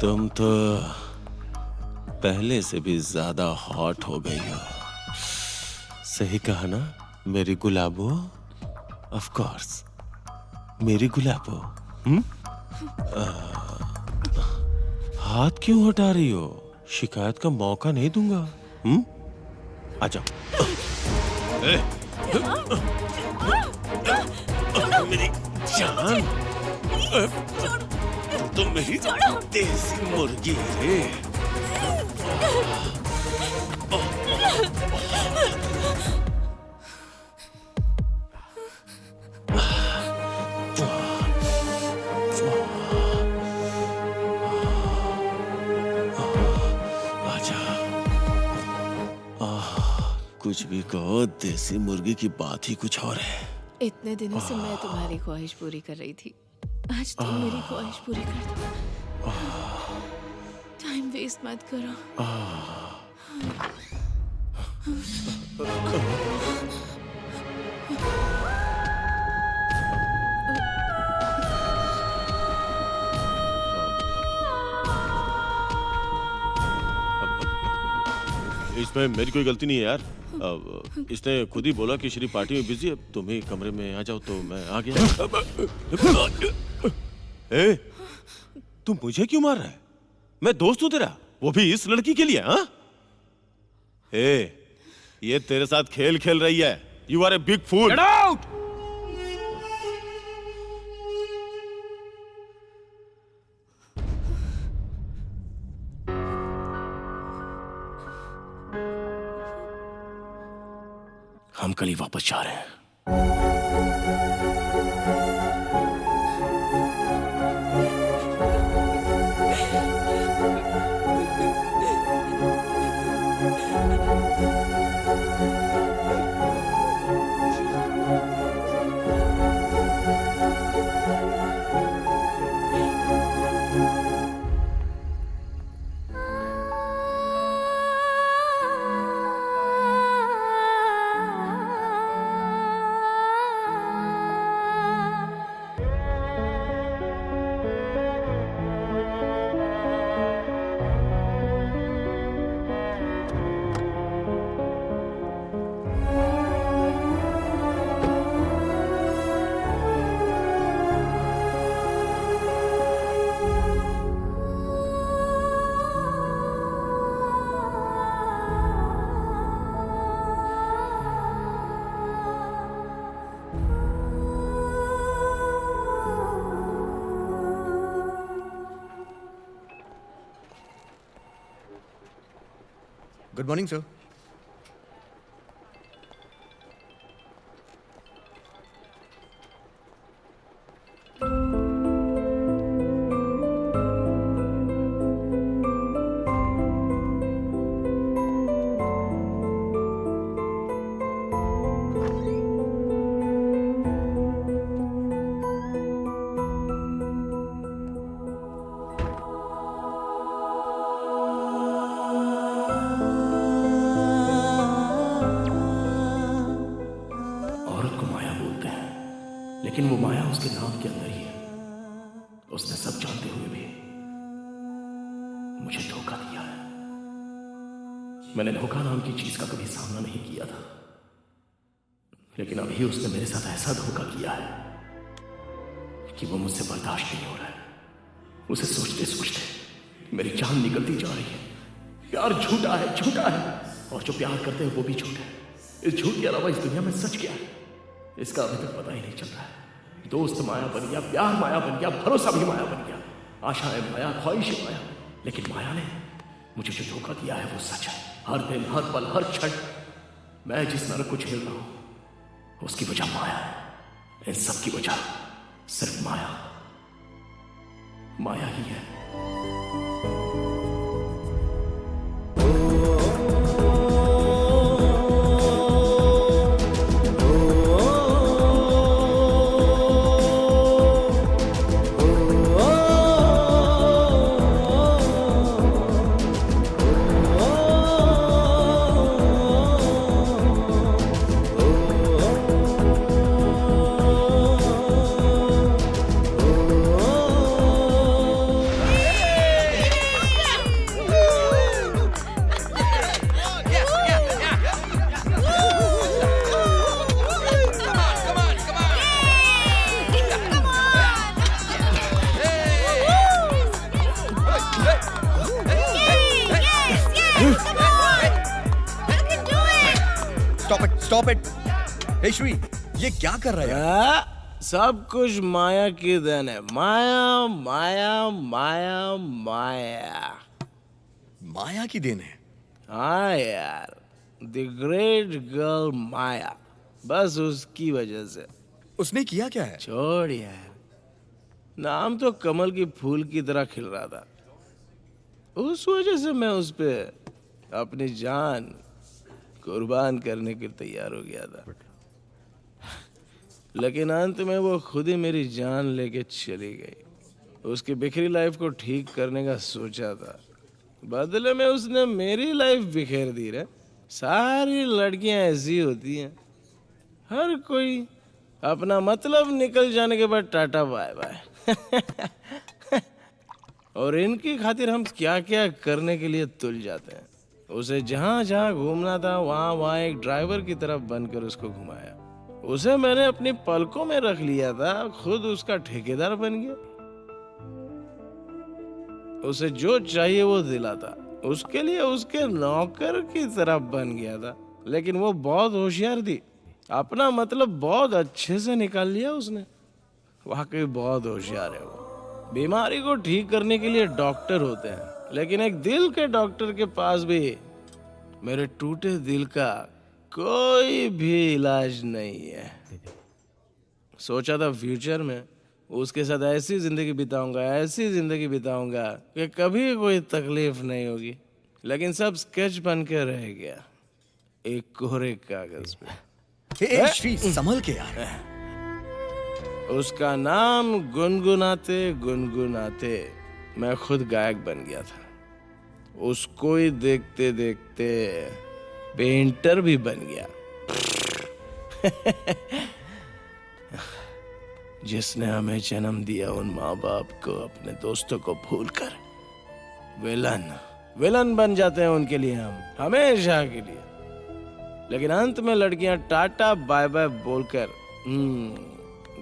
तुम तो पहले से भी ज्यादा हॉट हो गई हो। सही कहा ना मेरी गुलाबो? ऑफ कोर्स मेरी गुलाबो। हाथ क्यों हटा रही हो? शिकायत का मौका नहीं दूंगा। आ जाओ। मेरी जान, तुम मेरी देसी मुर्गी रे। कुछ भी कहो, देसी मुर्गी की बात ही कुछ और है। इतने दिनों से मैं तुम्हारी ख्वाहिश पूरी कर रही थी, आज तुम मेरी ख्वाहिश पूरी कर दो। टाइम वेस्ट मत करो। इसमें मेरी कोई गलती नहीं है यार। इसने खुद ही बोला कि श्री पार्टी में बिजी है, तुम ही कमरे में आ जाओ तो मैं आ गया। ए, तू मुझे क्यों मार रहा है? मैं दोस्त हूं तेरा, वो भी इस लड़की के लिए। हाँ? ये तेरे साथ खेल खेल रही है। You are a big fool. Get out! हम कल ही वापस जा रहे हैं। Good morning, sir. लेकिन वो माया उसके नाम के अंदर ही है। उसने सब जानते हुए भी मुझे धोखा दिया है। मैंने धोखा नाम की चीज का कभी सामना नहीं किया था, लेकिन अभी उसने मेरे साथ ऐसा धोखा किया है कि वो मुझसे बर्दाश्त नहीं हो रहा है। उसे सोचते सोचते मेरी जान निकलती जा रही है। प्यार झूठा है, झूठा है, और जो प्यार करते हैं वो भी झूठ है। इस झूठ के अलावा इस दुनिया में सच क्या है, इसका अभी तक पता ही नहीं चल रहा है। दोस्त माया बन गया, प्यार माया बन गया, भरोसा भी माया बन गया, आशाएं माया, ख्वाहिशें माया। लेकिन माया ने मुझे जो धोखा दिया है वो सच है। हर दिन, हर पल, हर क्षण मैं जिस नरक को झेल रहा हूं उसकी वजह माया है। इन सब की वजह सिर्फ माया, माया ही है। Stop it. हे श्री, ये क्या कर रहा है यार? सब कुछ माया की देन है। माया माया माया माया। माया की देन है? हाँ यार, द ग्रेट गर्ल माया, बस उसकी वजह से। उसने किया क्या है? छोड़ यार, नाम तो कमल की फूल की तरह खिल रहा था, उस वजह से मैं उस पे अपनी जान कुर्बान करने के लिए तैयार हो गया था। लेकिन अंत में वो खुद ही मेरी जान लेके चली गई। उसकी बिखरी लाइफ को ठीक करने का सोचा था, बदले में उसने मेरी लाइफ बिखेर दी रे। सारी लड़कियां ऐसी होती हैं, हर कोई अपना मतलब निकल जाने के बाद टाटा बाय बाय। और इनकी खातिर हम क्या क्या करने के लिए तुल जाते हैं। उसे जहाँ जहाँ घूमना था वहाँ वहाँ एक ड्राइवर की तरफ बनकर उसको घुमाया। उसे मैंने अपनी पलकों में रख लिया था, खुद उसका ठेकेदार बन गया। उसे जो चाहिए वो दिलाता, उसके लिए उसके नौकर की तरफ बन गया था। लेकिन वो बहुत होशियार थी, अपना मतलब बहुत अच्छे से निकाल लिया उसने। वाकई बहुत होशियार है वो। बीमारी को ठीक करने के लिए डॉक्टर होते हैं, लेकिन एक दिल के डॉक्टर के पास भी मेरे टूटे दिल का कोई भी इलाज नहीं है। सोचा था फ्यूचर में उसके साथ ऐसी जिंदगी बिताऊंगा कि कभी कोई तकलीफ नहीं होगी, लेकिन सब स्केच बन के रह गया एक कोरे कागज पे। हे श्री, संभल के यार। उसका नाम गुनगुनाते गुनगुनाते मैं खुद गायक बन गया था। उसको ही देखते देखते पेंटर भी बन गया। जिसने हमें जन्म दिया उन माँ बाप को अपने दोस्तों को भूलकर विलन बन जाते हैं उनके लिए हम, हमेशा के लिए। लेकिन अंत में लड़कियां टाटा बाय बाय बोलकर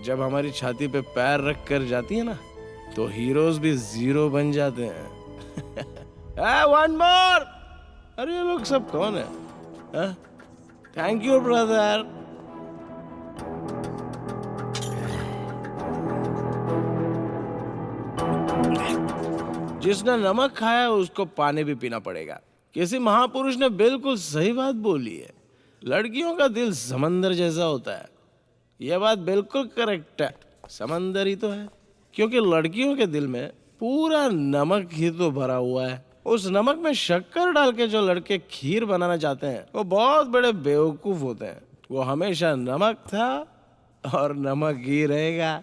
जब हमारी छाती पे पैर रख कर जाती है ना, तो हीरोज भी जीरो बन जाते हैं। One more. अरे ये लोग सब कौन है? Thank you brother. जिसने नमक खाया उसको पानी भी पीना पड़ेगा। किसी महापुरुष ने बिल्कुल सही बात बोली है, लड़कियों का दिल समंदर जैसा होता है। यह बात बिल्कुल करेक्ट है, समंदर ही तो है, क्योंकि लड़कियों के दिल में पूरा नमक ही तो भरा हुआ है। उस नमक में शक्कर डाल के जो लड़के खीर बनाना चाहते हैं वो बहुत बड़े बेवकूफ होते हैं। वो हमेशा नमक था और नमक ही रहेगा।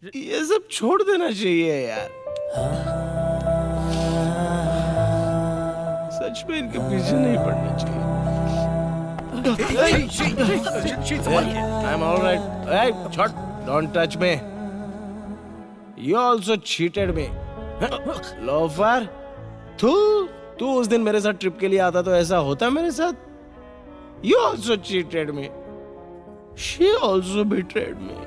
ये सब छोड़ देना चाहिए यार। सच में इनके पीछे नहीं पड़ना चाहिए। I'm all right. Hey, don't touch me. You also cheated me. Loafer, तू उस दिन मेरे साथ ट्रिप के लिए आता तो ऐसा होता मेरे साथ? You also cheated me. She also betrayed me.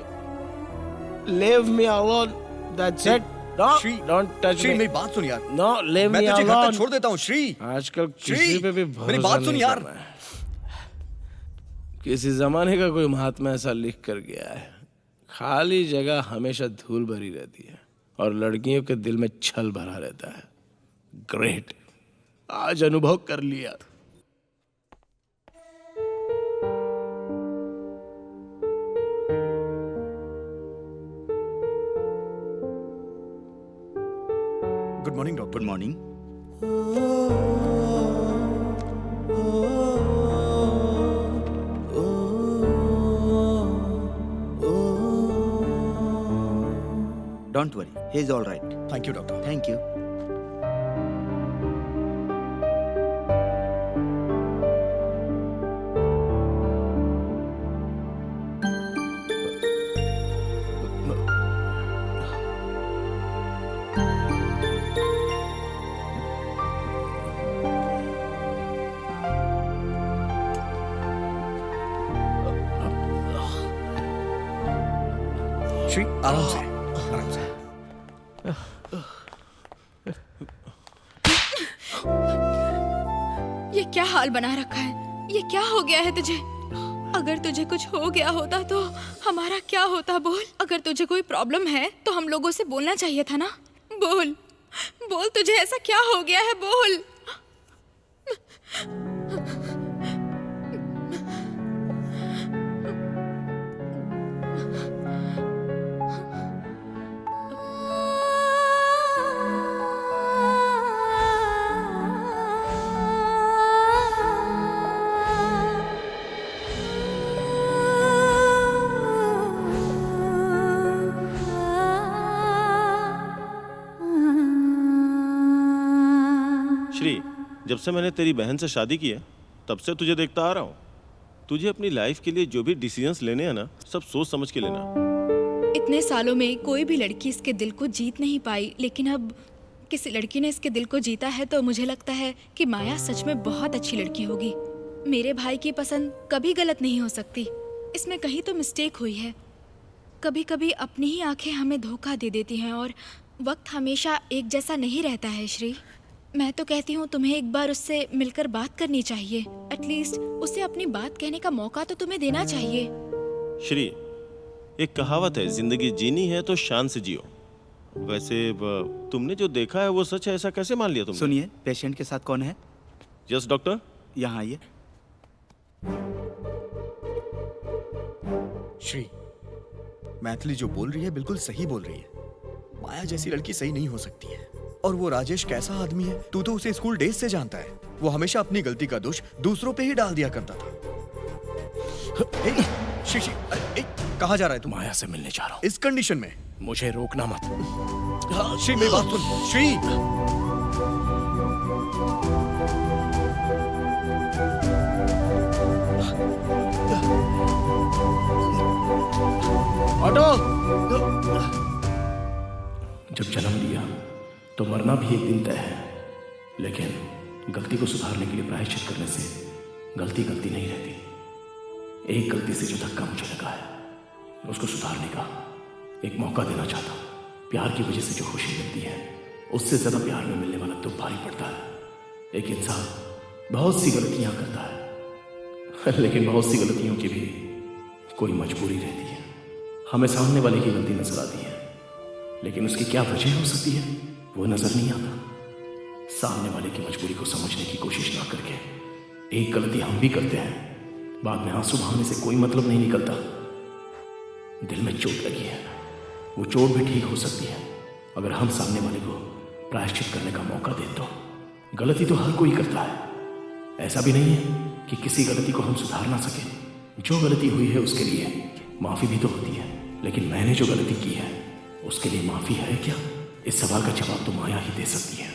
Leave me alone. That's it. No, don't touch Shri, me. मेरी बात सुन यार। No, leave me मैं तुझे घर alone. तक छोड़ देता हूँ श्री। आजकल श्री, किसी पे भी मेरी भरोसा बात सुन नहीं यार। करना है। किसी जमाने का कोई महात्मा ऐसा लिख कर गया है, खाली जगह हमेशा धूल भरी रहती है और लड़कियों के दिल में छल भरा रहता है। ग्रेट, आज अनुभव कर लिया। Good morning doctor. Good morning. Don't worry, he is all right. Thank you doctor. Thank you. Shri, आराम से, आराम से। ये क्या हाल बना रखा है? ये क्या हो गया है तुझे? अगर तुझे कुछ हो गया होता तो हमारा क्या होता? बोल। अगर तुझे कोई प्रॉब्लम है तो हम लोगों से बोलना चाहिए था ना। बोल बोल, तुझे ऐसा क्या हो गया है? बोल। श्री, जब से मैंने तेरी बहन से शादी की है तब से तुझे देखता आ रहा हूँ। तुझे अपनी लाइफ के लिए जो भी डिसीजंस लेने हैं ना, सब सोच समझ के लेना। इतने सालों में कोई भी लड़की इसके दिल को जीत नहीं पाई, लेकिन अब किसी लड़की ने इसके दिल को जीता है तो मुझे लगता है कि माया सच में बहुत अच्छी लड़की होगी। मेरे भाई की पसंद कभी गलत नहीं हो सकती। इसमें कहीं तो मिस्टेक हुई है। कभी कभी अपनी ही आंखें हमें धोखा दे देती हैं और वक्त हमेशा एक जैसा नहीं रहता है। श्री, मैं तो कहती हूँ तुम्हें एक बार उससे मिलकर बात करनी चाहिए। एटलीस्ट उसे अपनी बात कहने का मौका तो तुम्हें देना चाहिए। श्री, एक कहावत है, जिंदगी जीनी है तो शान से जियो। वैसे तुमने जो देखा है वो सच है, ऐसा कैसे मान लिया तुमने? सुनिए, पेशेंट के साथ कौन है? Yes doctor. यहाँ आइए। श्री, मैथिली जो बोल रही है बिल्कुल सही बोल रही है। माया जैसी लड़की सही नहीं हो सकती है। और वो राजेश कैसा आदमी है, तू तो उसे स्कूल डेज से जानता है। वो हमेशा अपनी गलती का दोष दूसरों पे ही डाल दिया करता था। श्री, कहाँ जा रहा है तू? माया से मिलने जा रहा हूँ। इस कंडीशन में मुझे रोकना मत। श्री, मेरी बात सुन। श्री, ऑटो। जब जन्म लिया तो मरना भी एक दिन तय है, लेकिन गलती को सुधारने के लिए प्रायश्चित करने से गलती गलती नहीं रहती। एक गलती से जो धक्का मुझे लगा है उसको सुधारने का एक मौका देना चाहता हूँ। प्यार की वजह से जो खुशी मिलती है उससे ज्यादा प्यार में मिलने वाला दुख भारी पड़ता है। एक इंसान बहुत सी गलतियां करता है, लेकिन बहुत सी गलतियों की भी कोई मजबूरी रहती है। हमें सामने वाले की गलती नजर आती है, लेकिन उसकी क्या वजह हो सकती है वो नजर नहीं आता। सामने वाले की मजबूरी को समझने की कोशिश ना करके एक गलती हम भी करते हैं, बाद में आंसू बहाने से कोई मतलब नहीं निकलता। दिल में चोट लगी है, वो चोट भी ठीक हो सकती है अगर हम सामने वाले को प्रायश्चित करने का मौका दें तो। गलती तो हर कोई करता है, ऐसा भी नहीं है कि किसी गलती को हम सुधार ना सके। जो गलती हुई है उसके लिए माफी भी तो होती है, लेकिन मैंने जो गलती की है उसके लिए माफी है क्या? इस सवाल का जवाब तो माया ही दे सकती है।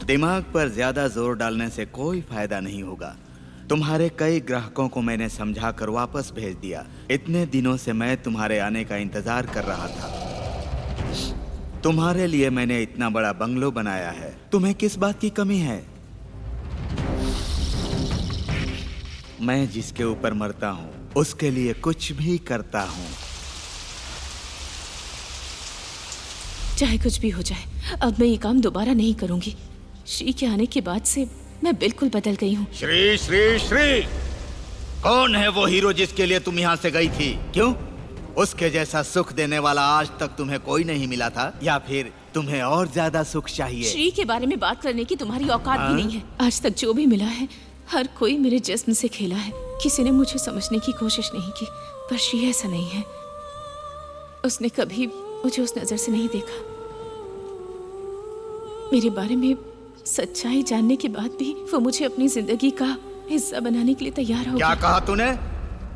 दिमाग पर ज्यादा जोर डालने से कोई फायदा नहीं होगा। तुम्हारे कई ग्राहकों को मैंने समझा कर वापस भेज दिया। इतने दिनों से मैं तुम्हारे आने का इंतजार कर रहा था। तुम्हारे लिए मैंने इतना बड़ा बंगलो बनाया है, तुम्हें किस बात की कमी है? मैं जिसके ऊपर मरता हूँ उसके लिए कुछ भी करता हूँ। चाहे कुछ भी हो जाए, अब मैं ये काम दोबारा नहीं करूंगी। श्री के आने के बाद से मैं बिल्कुल बदल गई हूँ। श्री श्री श्री, कौन है वो हीरो जिसके लिए तुम यहाँ से गई थी? क्यों? उसके जैसा सुख देने वाला आज तक तुम्हें कोई नहीं मिला था, या फिर तुम्हें और ज्यादा सुख चाहिए? श्री के बारे में बात करने की तुम्हारी औकात भी नहीं है। आज तक जो भी मिला है हर कोई मेरे जिस्म से खेला है। किसी ने मुझे समझने की कोशिश नहीं की, पर श्री ऐसा नहीं है। उसने कभी मुझे उस नजर से नहीं देखा। मेरे बारे में सच्चाई जानने के बाद भी वो मुझे अपनी जिंदगी का हिस्सा बनाने के लिए तैयार हो क्या गया। कहा तूने?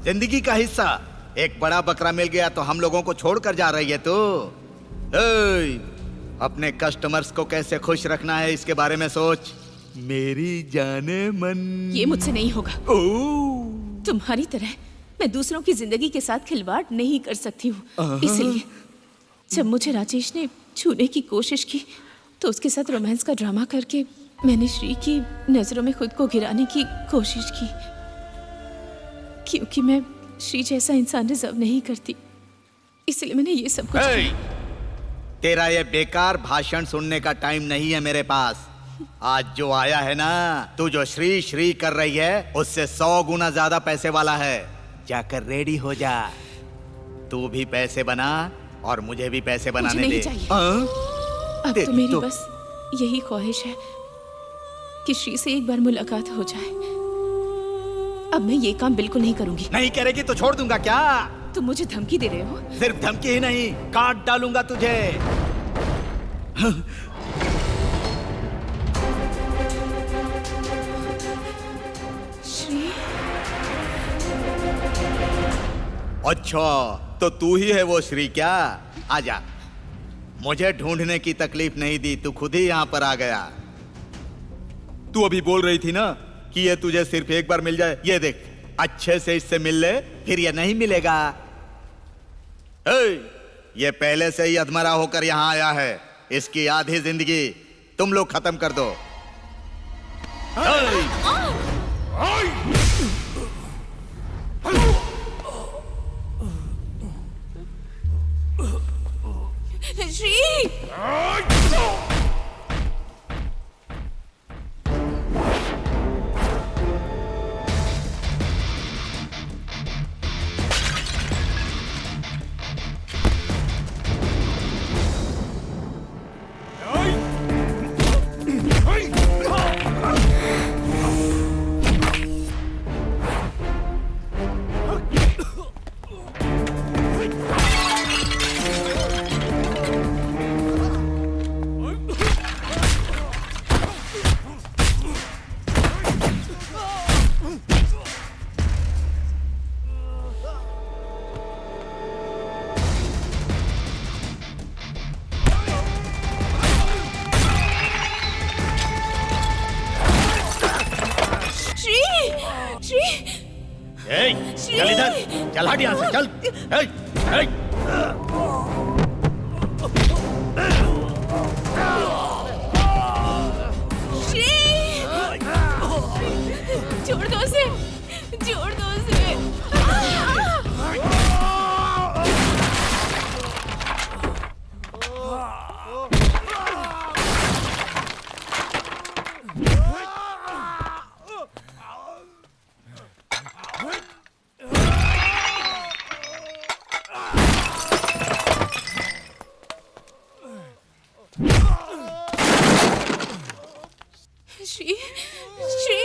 जिंदगी का हिस्सा? एक बड़ा बकरा मिल गया तो हम लोगों को छोड़कर जा रही है तू? अपने कस्टमर्स को कैसे खुश रखना है इसके बारे में सोच, मेरी जाने मन। ये मुझसे नहीं होगा। तुम्हारी तरह मैं दूसरों की जिंदगी के साथ खिलवाड़ नहीं कर सकती हूँ। इसलिए जब मुझे राजेश ने छूने की कोशिश की तो उसके साथ रोमांस का ड्रामा करके मैंने श्री की नजरों में खुद को गिराने की कोशिश की, क्योंकि मैं श्री जैसा इंसान डिजर्व नहीं करती। इसलिए मैंने ये सब कुछ किया। तेरा ये बेकार भाषण सुनने का टाइम नहीं है मेरे पास। आज जो आया है ना, तू जो श्री श्री कर रही है उससे 100 गुना ज्यादा पैसे वाला है। जाकर रेडी हो जा। तू भी पैसे बना और मुझे भी पैसे बनाने मुझे नहीं दे। चाहिए। अब तेरी तो मेरी तो- बस यही ख्वाहिश है कि श्री से एक बार मुलाकात हो जाए। अब मैं ये काम बिल्कुल नहीं करूंगी। नहीं करेगी तो छोड़ दूंगा क्या? तुम मुझे धमकी दे रहे हो? सिर्फ धमकी ही नहीं, काट डालूंगा तुझे। श्री, अच्छा, तो तू ही है वो श्री क्या? आजा। मुझे ढूंढने की तकलीफ नहीं दी, तू खुद ही यहाँ पर आ गया। तू अभी बोल रही थी ना कि ये तुझे सिर्फ एक बार मिल जाए। ये देख, अच्छे से इससे मिल ले, फिर ये नहीं मिलेगा। ये पहले से ही अधमरा होकर यहाँ आया है। इसकी आधी जिंदगी तुम लोग खत्म कर दो। श्री! चल इधर, चल हट यहाँ से, चल। छोड़ दो उसे, छोड़ दो उसे। श्री, श्री!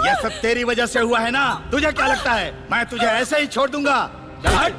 ये सब तेरी वजह से हुआ है ना? तुझे क्या लगता है मैं तुझे ऐसे ही छोड़ दूंगा? चल हट।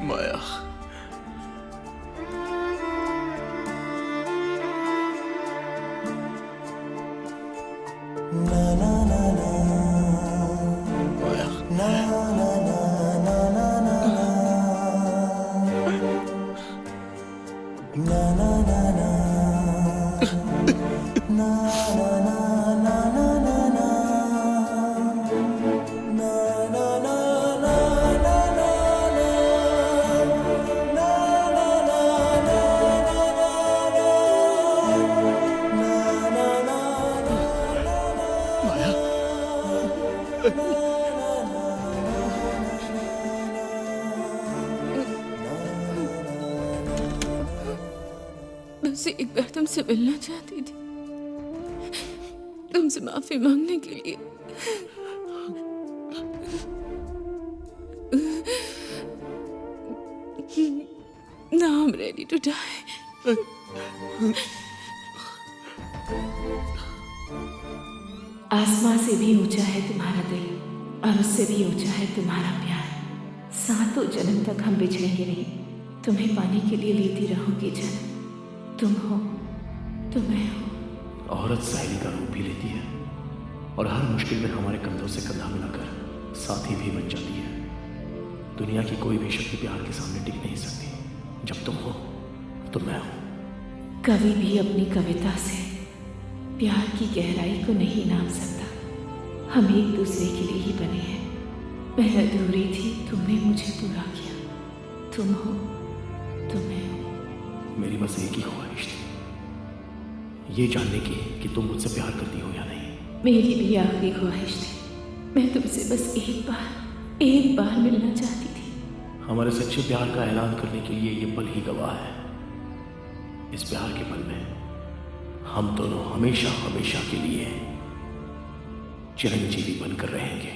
माया, बस एक बार तुमसे मिलना चाहती थी, तुमसे माफी मांगने के लिए। Now I'm ready to die. आसमां से भी ऊंचा है तुम्हारा दिल और उससे भी ऊंचा है तुम्हारा प्यार। सातों जन्म तक हम बिछड़ेंगे नहीं, तुम्हें पाने के लिए लेती रहूंगी जन्म। तुम हो तो मैं हूँ। औरत सहेली का रूप भी लेती है और हर मुश्किल में हमारे कंधों से कंधा मिलाकर साथी भी बन जाती है। दुनिया की कोई भी शक्ति प्यार के सामने टिक नहीं सकती। जब तुम हो तो मैं हूं। कवि भी अपनी कविता से प्यार की गहराई को नहीं नाप सकता। हम एक दूसरे के लिए ही बने हैं। मैं अधूरी थी, तुमने मुझे पूरा किया। तुम हो तो मैं हूं। मेरी बस एक ही ख्वाहिश थी, ये जानने की कि तुम मुझसे प्यार करती हो या नहीं। मेरी भी आखिरी ख्वाहिश थी। मैं तुमसे बस एक बार मिलना चाहती थी। हमारे सच्चे प्यार का ऐलान करने के लिए ये पल ही गवाह है। इस प्यार के पल में हम दोनों हमेशा हमेशा के लिए चिरंजीवी बनकर रहेंगे।